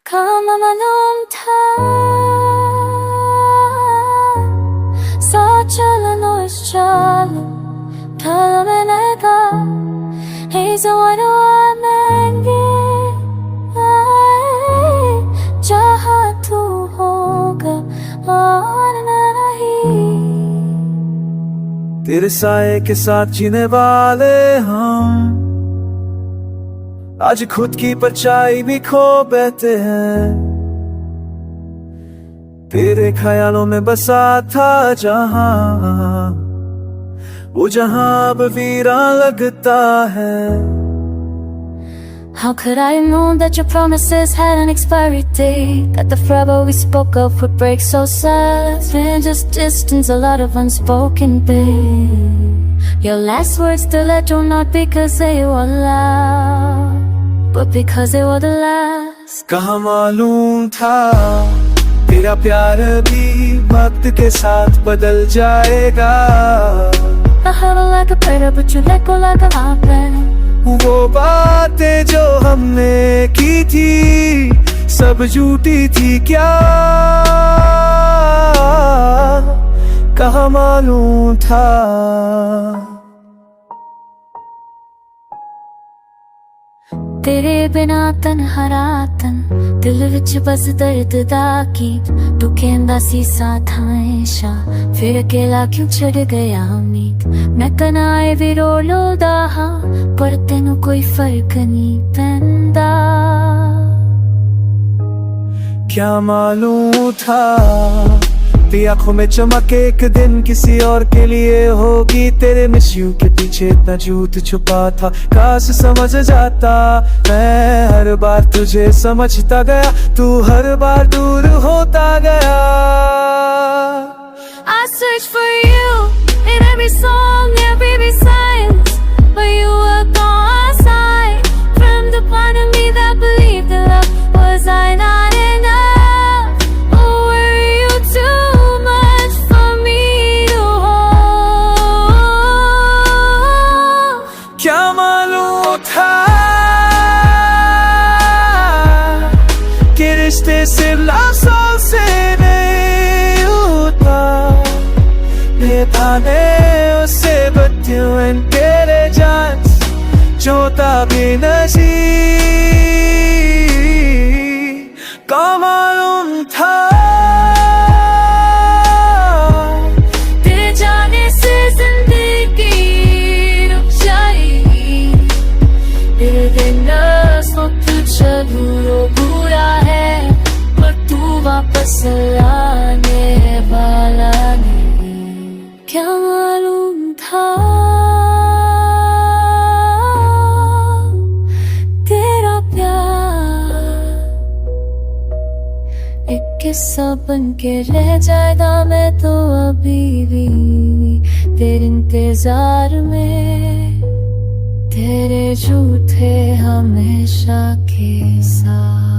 가만한 사철은 너의 다음에 내가 이성화로 만난 게 जहाँ तू होगा और नहीं। तेरे साए के साथ जीने वाले हम आज खुद की परछाई भी खो बैठे हैं। तेरे ख्यालों में बसा था जहां, वो जहां अब वीरा लगता है। How could I have known that your promises had an expiry date? That the forever we spoke of would break so sad. Been just distance, a lot of unspoken pain. Your last words still echo, not because they were loud, but because they were the last. कहाँ मालूम था तेरा प्यार भी वक्त के साथ बदल जाएगा। I huddle like a predator, but you let go like a lion. वो बातें जो हमने की थी सब झूठी थी क्या, कहाँ मालूम था। तेरे बिना तन्हा रातन दिल विच बस दर्द दा गीत, तू कहंदा सी साथ हमेशा, फिर अकेला क्यों छड़ गया उम्मीद। मैं कनाए भी रोलदा हां पर तेनू कोई फर्क नहीं पैंदा। क्या मालूम था तेरी आंखों में चमक एक दिन किसी और के लिए होगी। तेरे मिस यू के पीछे इतना झूठ छुपा था, काश समझ जाता। मैं हर बार तुझे समझता गया, तू हर बार दूर होता गया। I search for you in every song, every silence, but you were gone side from the part of me that believed that love was I not enough. Or were you too much for me to hold? क्या मालूम था कि रिश्ते सिर्फ लाशों से नहीं होता, निभाने उसे बत्तियों एंड तेरे जान जोता भी नसी। क्या मालूम था तेरे जाने से जिंदगी रुक जाएगी। तेरे दिन तुझे बुरा है पर तू वापस लाने वाला नहीं। क्या मालूम था तेरा प्यार एक किस्सा बन के रह जाएगा। मैं तो अभी भी तेरे इंतजार में, तेरे झूठे हमेशा के साथ।